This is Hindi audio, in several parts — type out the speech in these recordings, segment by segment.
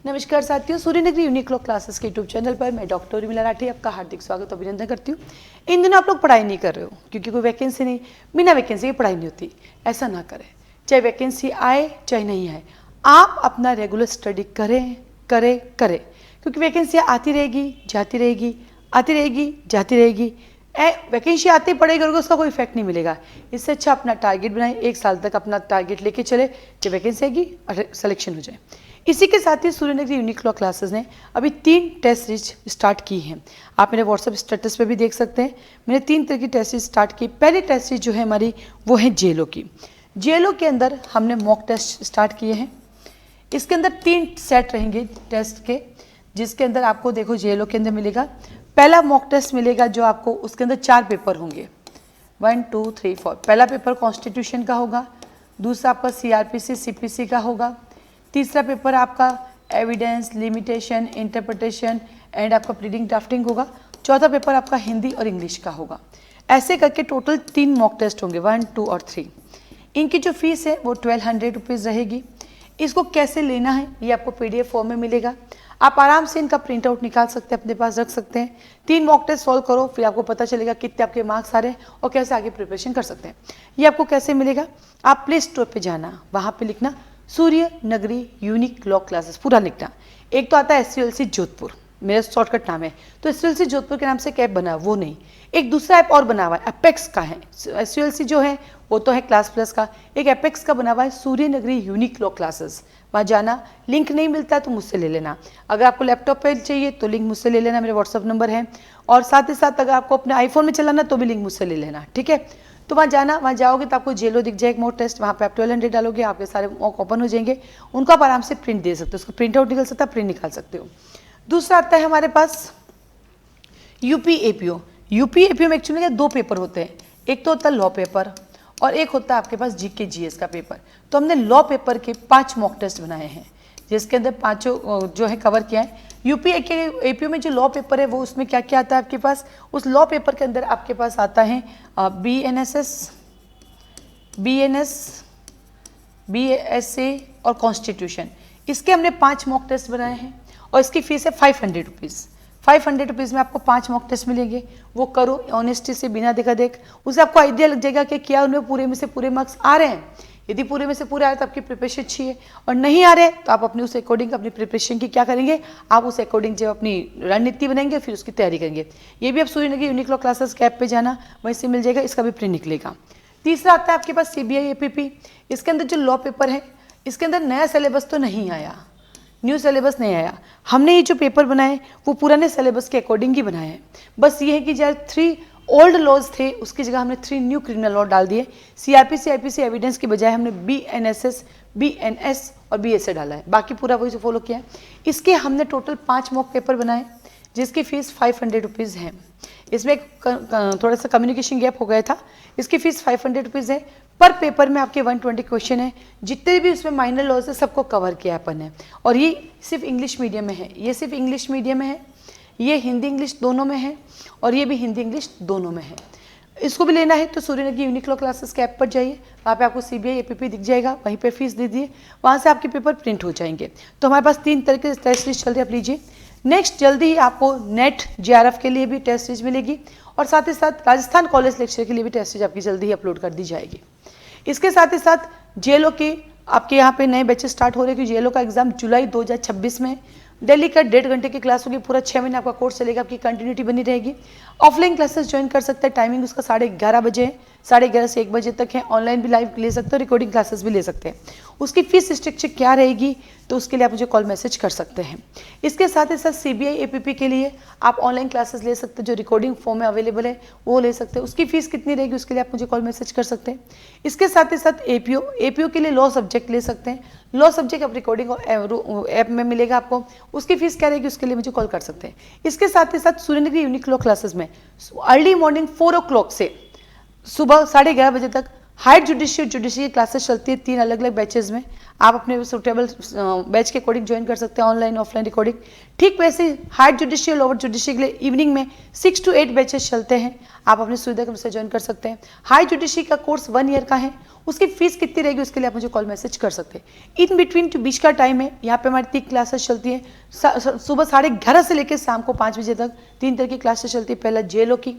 नमस्कार साथियों, सूर्यनगरी यूनिक लॉ क्लासेस के यूट्यूब चैनल पर मैं डॉक्टर उर्मिला राठी आपका हार्दिक स्वागत अभिनंदन करती हूँ। इन दिनों आप लोग पढ़ाई नहीं कर रहे हो क्योंकि कोई वैकेंसी नहीं, बिना वैकेंसी की पढ़ाई नहीं होती। ऐसा ना करें, चाहे वैकेंसी आए चाहे नहीं आए, आप अपना रेगुलर स्टडी करें करें करें, क्योंकि वैकेंसी आती रहेगी जाती रहेगी, आती रहेगी जाती रहेगी। वैकेंसी आते ही पढ़ाई करोगे उसका कोई इफेक्ट नहीं मिलेगा। इससे अच्छा अपना टारगेट बनाए, 1 साल तक अपना टारगेट लेके चले, जब वैकेंसी आएगी सिलेक्शन हो जाए। इसी के साथ ही सूर्यनगरी यूनिक लॉ क्लासेस ने अभी 3 टेस्ट सीरीज स्टार्ट की हैं। आप मेरे व्हाट्सएप स्टेटस पे भी देख सकते हैं। मैंने 3 तरह की टेस्ट सीरीज स्टार्ट की। पहली टेस्ट सीरीज जो है हमारी वो है जेएलओ की। जेएलओ के अंदर हमने मॉक टेस्ट स्टार्ट किए हैं। इसके अंदर 3 सेट रहेंगे टेस्ट के, जिसके अंदर आपको देखो जेएलओ के अंदर मिलेगा। पहला मॉक टेस्ट मिलेगा जो आपको, उसके अंदर 4 पेपर होंगे, 1 2 3 4। पहला पेपर कॉन्स्टिट्यूशन का होगा, दूसरा आपका सीआरपीसी सीपीसी का होगा, तीसरा पेपर आपका एविडेंस, लिमिटेशन, इंटरप्रिटेशन एंड आपका प्लीडिंग ड्राफ्टिंग होगा, चौथा पेपर आपका हिंदी और इंग्लिश का होगा। ऐसे करके टोटल 3 मॉक टेस्ट होंगे, 1 2 और 3। इनकी जो फीस है वो 1200 रुपीज़ रहेगी। इसको कैसे लेना है ये आपको पीडीएफ फॉर्म में मिलेगा। आप आराम से इनका प्रिंट आउट निकाल सकते हैं, अपने पास रख सकते हैं। 3 मॉक टेस्ट सॉल्व करो, फिर आपको पता चलेगा कितने आपके मार्क्स आ रहे हैं और कैसे आगे प्रिपरेशन कर सकते हैं। ये आपको कैसे मिलेगा, आप प्ले स्टोर पे जाना, वहाँ पे लिखना सूर्यनगरी यूनिक लॉ क्लासेस, पूरा लिखना। एक तो आता है SULC जोधपुर, मेरा शॉर्टकट नाम है, तो SULC जोधपुर के नाम से एक ऐप बना, वो नहीं, एक दूसरा ऐप और बना हुआ है, अपेक्स का है। SULC जो है वो तो है क्लास प्लस का, एक अपेक्स का बना हुआ है सूर्यनगरी यूनिक लॉ क्लासेस। वहाँ जाना, लिंक नहीं मिलता है तो मुझसे ले लेना। अगर आपको लैपटॉप पे चाहिए तो लिंक मुझसे ले लेना, मेरे व्हाट्सअप नंबर है। और साथ ही साथ अगर आपको अपने आईफोन में चलाना तो भी लिंक मुझसे ले लेना, ठीक है। तो वहाँ जाना, वहाँ जाओगे तो आपको जेएलओ दिख जाएगा मॉक टेस्ट, वहाँ पे आप 1200 डालोगे, आपके सारे मॉक ओपन हो जाएंगे। उनको आप आराम से प्रिंट दे सकते हो, उसका प्रिंट आउट निकल सकता है, प्रिंट निकाल सकते हो। दूसरा आता है हमारे पास यूपीएपीओ। यूपीएपीओ में एक्चुअली 2 पेपर होते हैं, एक तो होता है लॉ पेपर और एक होता है आपके पास जीके जीएस का पेपर। तो हमने लॉ पेपर के 5 मॉक टेस्ट बनाए हैं, जिसके अंदर 5 जो है कवर किया है। यूपीएपीओ में जो लॉ पेपर है वो उसमें क्या क्या आता है आपके पास, उस लॉ पेपर के अंदर आपके पास आता है BNSS, BNS, BSA और कॉन्स्टिट्यूशन। इसके हमने 5 मॉक टेस्ट बनाए हैं और इसकी फीस है 500 रुपीज़। 500 रुपीज़ में आपको 5 मॉक टेस्ट मिलेंगे। वो करो ऑनेस्टी से, बिना देखा देख, उससे आपको आइडिया लग जाएगा कि क्या उनमें पूरे में से पूरे मार्क्स आ रहे हैं। यदि पूरे में से पूरे आ रहे तो आपकी प्रिपरेशन अच्छी है, और नहीं आ रहे तो आप अपने उस अकॉर्डिंग अपनी प्रिपरेशन की क्या करेंगे, आप उस अकॉर्डिंग जब अपनी रणनीति बनाएंगे फिर उसकी तैयारी करेंगे। ये भी आप सूर्यनगरी यूनिक लॉ क्लासेस के ऐप पे जाना, वहीं से मिल जाएगा, इसका भी प्रिंट निकलेगा। तीसरा आता है आपके पास CBI APP। इसके अंदर जो लॉ पेपर है, इसके अंदर नया सिलेबस तो नहीं आया, न्यू सिलेबस नहीं आया। हमने ये जो पेपर बनाए वो पुराने सिलेबस के अकॉर्डिंग ही बनाए हैं। बस ये है कि जब 3 ओल्ड लॉज थे उसकी जगह हमने 3 न्यू क्रिमिनल लॉ डाल दिए। CRPC IPC एविडेंस की बजाय हमने BNSS, BNS और BSA डाला है, बाकी पूरा वही जो फॉलो किया है। इसके हमने टोटल 5 मॉक पेपर बनाए, जिसकी फीस 500 रुपीज़ है। इसमें थोड़ा सा कम्युनिकेशन गैप हो गया था, इसकी फीस 500 रुपीज़ है। पर पेपर में आपके 120 क्वेश्चन है, जितने भी उसमें माइनर लॉज है सबको कवर किया अपन ने। और ये सिर्फ इंग्लिश मीडियम में है, ये सिर्फ इंग्लिश मीडियम में है, ये हिंदी इंग्लिश दोनों में है, और ये भी हिंदी इंग्लिश दोनों में है। इसको भी लेना है तो सूर्यनगरी यूनिक लॉ क्लासेस के ऐप पर जाइए, वहाँ पे आपको CBI APP दिख जाएगा, वहीं पे फीस दे दिए, वहाँ से आपके पेपर प्रिंट हो जाएंगे। तो हमारे पास 3 तरह के टेस्ट सीरीज चल रही है, आप लीजिए। नेक्स्ट जल्दी ही आपको नेट JRF के लिए भी टेस्ट सीरीज मिलेगी, और साथ ही साथ राजस्थान कॉलेज लेक्चर के लिए भी टेस्ट सीरीज आपकी जल्दी ही अपलोड कर दी जाएगी। इसके साथ ही साथ जेएलओ के आपके यहाँ पे नए बैचेस स्टार्ट हो रहे हैं, क्योंकि जेएलओ का एग्जाम जुलाई 2026 में। डेली का 1.5 घंटे की क्लास होगी, पूरा 6 महीने आपका कोर्स चलेगा, आपकी कंटिन्यूटी बनी रहेगी। ऑफलाइन क्लासेस ज्वाइन कर सकते हैं, टाइमिंग उसका 11:30 बजे है, 11:30 से 1 बजे तक है। ऑनलाइन भी लाइव ले सकते हो, रिकॉर्डिंग क्लासेस भी ले सकते हैं। उसकी फीस स्ट्रक्चर क्या रहेगी तो उसके लिए आप मुझे कॉल मैसेज कर सकते हैं। इसके साथ ही साथ CBI APP के लिए आप ऑनलाइन क्लासेस ले सकते हैं, जो रिकॉर्डिंग फॉर्म में अवेलेबल है वो ले सकते हैं। उसकी फीस कितनी रहेगी उसके लिए आप मुझे कॉल मैसेज कर सकते हैं। इसके साथ ही साथ APO के लिए लॉ सब्जेक्ट ले सकते हैं। लॉ सब्जेक्ट आप रिकॉर्डिंग ऐप में मिलेगा आपको, उसकी फीस क्या रहेगी उसके लिए मुझे कॉल कर सकते हैं। इसके साथ ही साथ सूर्यनगरी यूनिक लॉ क्लासेस में अर्ली मॉर्निंग 4 o'clock से सुबह 11:30 बजे तक हायर जुडिशियल जुडिशियल क्लासेस चलती है 3 अलग अलग बैचेज में। आप अपने सुटेबल बैच के अकॉर्डिंग ज्वाइन कर सकते हैं, ऑनलाइन ऑफलाइन रिकॉर्डिंग। ठीक वैसे हायर जुडिशियल लोअर जुडिशियल के लिए इवनिंग में 6 to 8 बैचेस चलते हैं, आप अपनी सुविधा के अनुसार ज्वाइन कर सकते हैं। हाई जुडिशियल का कोर्स 1 ईयर का है, उसकी फीस कितनी रहेगी उसके लिए आप मुझे कॉल मैसेज कर सकते हैं। इन बिटवीन जो बीच का टाइम है, यहाँ पे हमारी 3 क्लासेस चलती हैं। सुबह 11:30 से लेकर शाम को 5 बजे तक 3 तरह की क्लासेस चलती है। पहला जेएलओ की,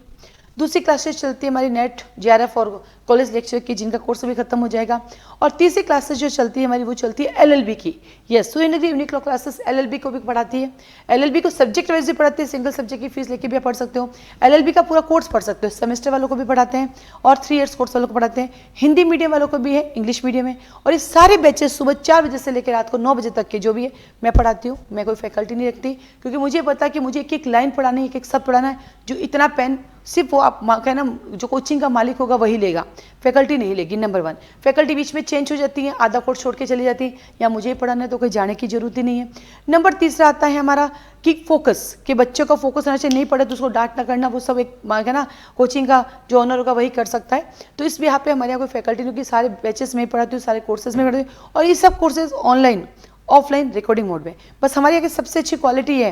दूसरी क्लासेस चलती है हमारी नेट जेआरएफ और कॉलेज लेक्चर की, जिनका कोर्स भी खत्म हो जाएगा। और तीसरी क्लासेस जो चलती है हमारी वो चलती है एलएलबी की। Yes, Surendra unique law classes LLB को भी पढ़ाती है। एलएलबी को सब्जेक्ट वाइज भी पढ़ाती है, सिंगल सब्जेक्ट की फीस लेके भी आप पढ़ सकते हो। एलएलबी का पूरा कोर्स पढ़ सकते हो, सेमेस्टर वालों को भी पढ़ाते हैं और 3 इयर्स कोर्स वालों को पढ़ाते हैं। हिंदी मीडियम वालों को भी है, इंग्लिश मीडियम है। और ये सारे बैचेस सुबह 4 बजे से लेकर रात को 9 बजे तक के जो भी है मैं पढ़ाती हूँ। मैं कोई फैकल्टी नहीं रखती, क्योंकि मुझे पता है कि मुझे एक एक लाइन पढ़ानी है, एक एक सब पढ़ाना है। जो इतना पेन सिर्फ वो आप कहना जो कोचिंग का मालिक होगा वही लेगा, फैकल्टी नहीं लेगी। नंबर 1, फैकल्टी बीच में चेंज हो जाती है, आधा कोर्स छोड़ के चली जाती है, या मुझे ही पढ़ाना है तो कोई जाने की जरूरत ही नहीं है। नंबर 3 आता है हमारा कि फोकस, कि बच्चों का फोकस होना चाहिए, नहीं पढ़े तो उसको डांट ना करना, वो सब एक ना कोचिंग का जो ऑनर होगा वही कर सकता है। तो इस यहाँ पे हमारे यहाँ कोई फैकल्टी नहीं, क्योंकि सारे बैचेस में पढ़ाती हूँ, सारे कोर्सेज में पढ़ाती हूँ, और ये सब courses online offline recording mode में। बस हमारी यहाँ की सबसे अच्छी क्वालिटी है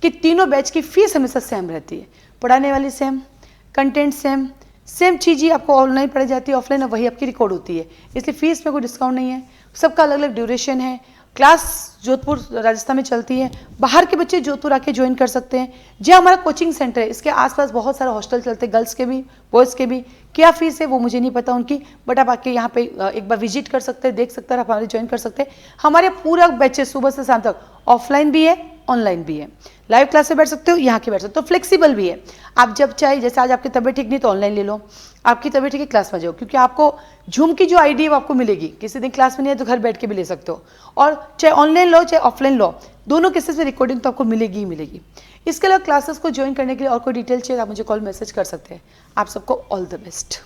कि तीनों बैच की फीस हमेशा सेम रहती है, पढ़ाने वाली सेम, कंटेंट सेम चीज़ ही आपको ऑनलाइन पढ़ाई जाती है, ऑफलाइन वही आपकी रिकॉर्ड होती है, इसलिए फीस में कोई डिस्काउंट नहीं है। सबका अलग अलग ड्यूरेशन है। क्लास जोधपुर राजस्थान में चलती है, बाहर के बच्चे जोधपुर आके ज्वाइन कर सकते हैं। जो हमारा कोचिंग सेंटर है, इसके आसपास बहुत सारे हॉस्टल चलते हैं, गर्ल्स के भी बॉयज़ के भी। क्या फीस है वो मुझे नहीं पता उनकी, बट आप आके यहाँ पे एक बार विजिट कर सकते हैं, देख सकते हैं, आप हमारे ज्वाइन कर सकते हैं। हमारे पूरा बैचेस सुबह से शाम तक ऑफलाइन भी है ऑनलाइन भी है। लाइव क्लास से बैठ सकते हो, यहाँ के बैठ सकते हो, फ्लेक्सिबल भी है। आप जब चाहे, जैसे आज आपकी तबीयत ठीक नहीं तो ऑनलाइन ले लो, आपकी तबीयत ठीक है क्लास में जाओ, क्योंकि आपको झूम की जो आईडी है वो आपको मिलेगी। किसी दिन क्लास में नहीं है तो घर बैठ के भी ले सकते हो, और चाहे ऑनलाइन लो चाहे ऑफलाइन लो, दोनों केसेस में रिकॉर्डिंग तो आपको मिलेगी ही मिलेगी। इसके अलावा क्लासेस को ज्वाइन करने के लिए और कोई डिटेल चाहिए आप मुझे कॉल मैसेज कर सकते हैं। आप सबको ऑल द बेस्ट।